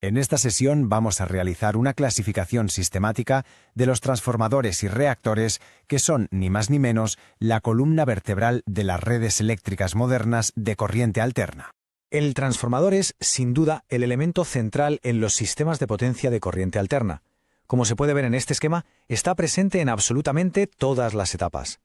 En esta sesión vamos a realizar una clasificación sistemática de los transformadores y reactores que son, ni más ni menos, la columna vertebral de las redes eléctricas modernas de corriente alterna. El transformador es, sin duda, el elemento central en los sistemas de potencia de corriente alterna. Como se puede ver en este esquema, está presente en absolutamente todas las etapas.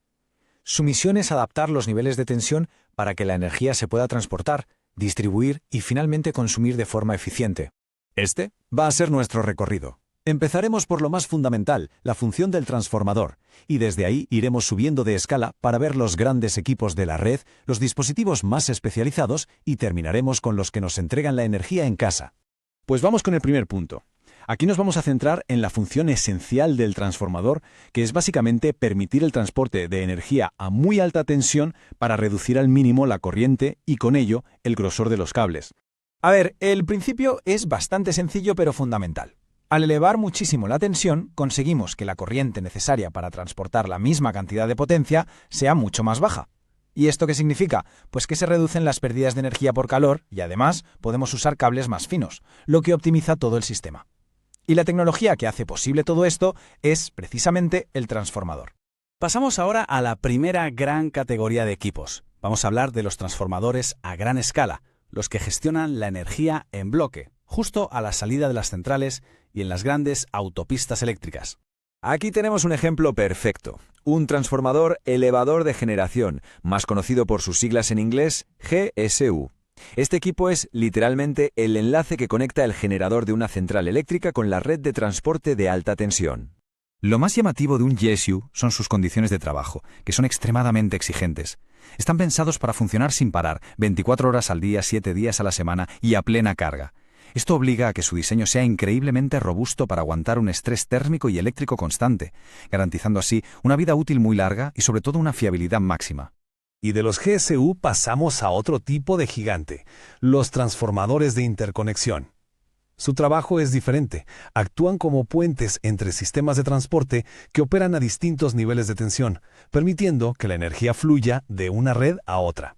Su misión es adaptar los niveles de tensión para que la energía se pueda transportar, distribuir y finalmente consumir de forma eficiente. Este va a ser nuestro recorrido. Empezaremos por lo más fundamental, la función del transformador, y desde ahí iremos subiendo de escala para ver los grandes equipos de la red, los dispositivos más especializados y terminaremos con los que nos entregan la energía en casa. Pues vamos con el primer punto. Aquí nos vamos a centrar en la función esencial del transformador, que es básicamente permitir el transporte de energía a muy alta tensión para reducir al mínimo la corriente y con ello el grosor de los cables. A ver, el principio es bastante sencillo pero fundamental. Al elevar muchísimo la tensión, conseguimos que la corriente necesaria para transportar la misma cantidad de potencia sea mucho más baja. ¿Y esto qué significa? Pues que se reducen las pérdidas de energía por calor y además podemos usar cables más finos, lo que optimiza todo el sistema. Y la tecnología que hace posible todo esto es precisamente el transformador. Pasamos ahora a la primera gran categoría de equipos. Vamos a hablar de los transformadores a gran escala, los que gestionan la energía en bloque, justo a la salida de las centrales y en las grandes autopistas eléctricas. Aquí tenemos un ejemplo perfecto, un transformador elevador de generación, más conocido por sus siglas en inglés GSU. Este equipo es literalmente el enlace que conecta el generador de una central eléctrica con la red de transporte de alta tensión. Lo más llamativo de un GSU son sus condiciones de trabajo, que son extremadamente exigentes. Están pensados para funcionar sin parar, 24 horas al día, 7 días a la semana y a plena carga. Esto obliga a que su diseño sea increíblemente robusto para aguantar un estrés térmico y eléctrico constante, garantizando así una vida útil muy larga y sobre todo una fiabilidad máxima. Y de los GSU pasamos a otro tipo de gigante, los transformadores de interconexión. Su trabajo es diferente. Actúan como puentes entre sistemas de transporte que operan a distintos niveles de tensión, permitiendo que la energía fluya de una red a otra.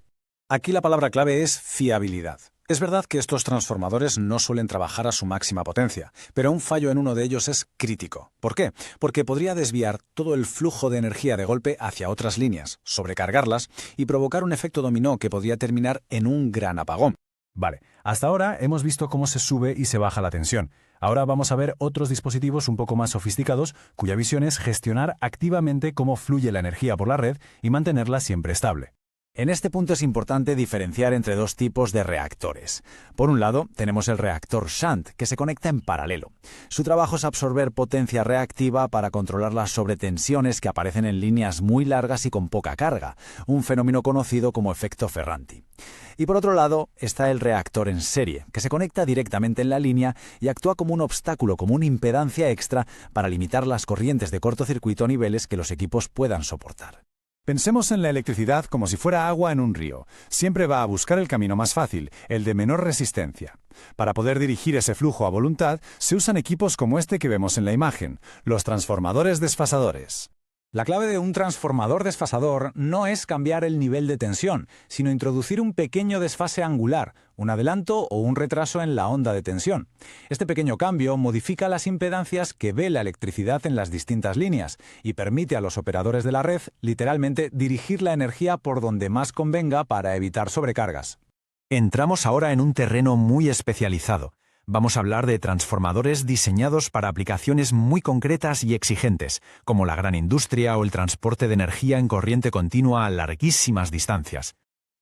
Aquí la palabra clave es fiabilidad. Es verdad que estos transformadores no suelen trabajar a su máxima potencia, pero un fallo en uno de ellos es crítico. ¿Por qué? Porque podría desviar todo el flujo de energía de golpe hacia otras líneas, sobrecargarlas y provocar un efecto dominó que podría terminar en un gran apagón. Vale, hasta ahora hemos visto cómo se sube y se baja la tensión. Ahora vamos a ver otros dispositivos un poco más sofisticados cuya visión es gestionar activamente cómo fluye la energía por la red y mantenerla siempre estable. En este punto es importante diferenciar entre dos tipos de reactores. Por un lado, tenemos el reactor shunt, que se conecta en paralelo. Su trabajo es absorber potencia reactiva para controlar las sobretensiones que aparecen en líneas muy largas y con poca carga, un fenómeno conocido como efecto Ferranti. Y por otro lado, está el reactor en serie, que se conecta directamente en la línea y actúa como un obstáculo, como una impedancia extra para limitar las corrientes de cortocircuito a niveles que los equipos puedan soportar. Pensemos en la electricidad como si fuera agua en un río. Siempre va a buscar el camino más fácil, el de menor resistencia. Para poder dirigir ese flujo a voluntad, se usan equipos como este que vemos en la imagen, los transformadores desfasadores. La clave de un transformador desfasador no es cambiar el nivel de tensión, sino introducir un pequeño desfase angular, un adelanto o un retraso en la onda de tensión. Este pequeño cambio modifica las impedancias que ve la electricidad en las distintas líneas y permite a los operadores de la red, literalmente, dirigir la energía por donde más convenga para evitar sobrecargas. Entramos ahora en un terreno muy especializado. Vamos a hablar de transformadores diseñados para aplicaciones muy concretas y exigentes, como la gran industria o el transporte de energía en corriente continua a larguísimas distancias.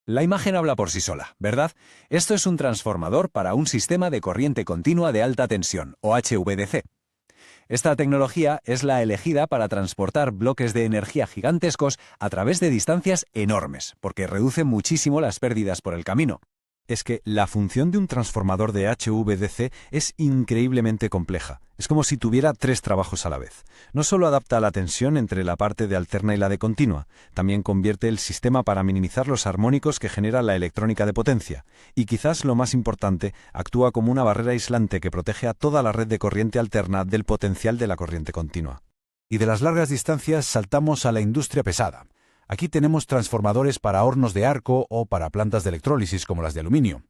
La imagen habla por sí sola, ¿verdad? Esto es un transformador para un sistema de corriente continua de alta tensión, o HVDC. Esta tecnología es la elegida para transportar bloques de energía gigantescos a través de distancias enormes, porque reduce muchísimo las pérdidas por el camino. Es que la función de un transformador de HVDC es increíblemente compleja. Es como si tuviera 3 trabajos a la vez. No solo adapta la tensión entre la parte de alterna y la de continua, también convierte el sistema para minimizar los armónicos que genera la electrónica de potencia. Y quizás lo más importante, actúa como una barrera aislante que protege a toda la red de corriente alterna del potencial de la corriente continua. Y de las largas distancias saltamos a la industria pesada. Aquí tenemos transformadores para hornos de arco o para plantas de electrólisis como las de aluminio.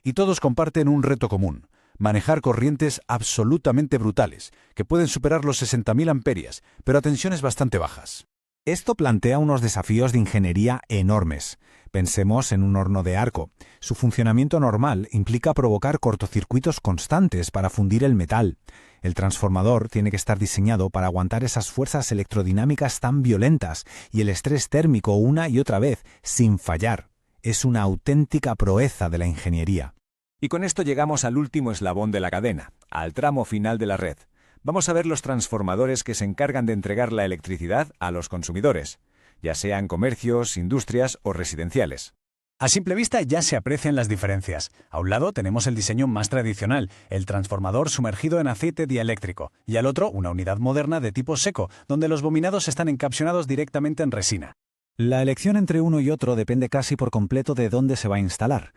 Y todos comparten un reto común: manejar corrientes absolutamente brutales, que pueden superar los 60.000 amperios, pero a tensiones bastante bajas. Esto plantea unos desafíos de ingeniería enormes. Pensemos en un horno de arco. Su funcionamiento normal implica provocar cortocircuitos constantes para fundir el metal. El transformador tiene que estar diseñado para aguantar esas fuerzas electrodinámicas tan violentas y el estrés térmico una y otra vez, sin fallar. Es una auténtica proeza de la ingeniería. Y con esto llegamos al último eslabón de la cadena, al tramo final de la red. Vamos a ver los transformadores que se encargan de entregar la electricidad a los consumidores, ya sean comercios, industrias o residenciales. A simple vista ya se aprecian las diferencias. A un lado tenemos el diseño más tradicional, el transformador sumergido en aceite dieléctrico, y al otro una unidad moderna de tipo seco, donde los bominados están encapsionados directamente en resina. La elección entre uno y otro depende casi por completo de dónde se va a instalar.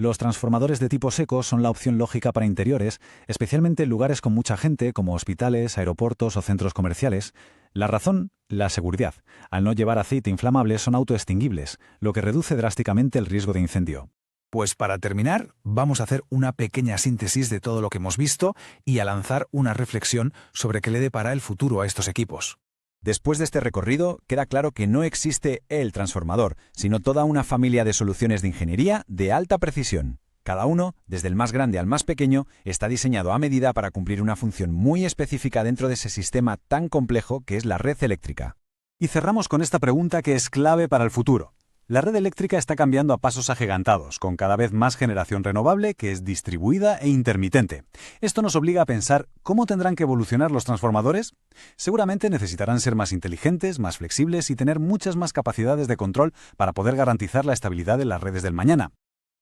Los transformadores de tipo seco son la opción lógica para interiores, especialmente en lugares con mucha gente como hospitales, aeropuertos o centros comerciales. La razón, la seguridad. Al no llevar aceite inflamable son autoextinguibles, lo que reduce drásticamente el riesgo de incendio. Pues para terminar, vamos a hacer una pequeña síntesis de todo lo que hemos visto y a lanzar una reflexión sobre qué le depara el futuro a estos equipos. Después de este recorrido, queda claro que no existe el transformador, sino toda una familia de soluciones de ingeniería de alta precisión. Cada uno, desde el más grande al más pequeño, está diseñado a medida para cumplir una función muy específica dentro de ese sistema tan complejo que es la red eléctrica. Y cerramos con esta pregunta que es clave para el futuro. La red eléctrica está cambiando a pasos agigantados, con cada vez más generación renovable que es distribuida e intermitente. Esto nos obliga a pensar ¿cómo tendrán que evolucionar los transformadores? Seguramente necesitarán ser más inteligentes, más flexibles y tener muchas más capacidades de control para poder garantizar la estabilidad de las redes del mañana.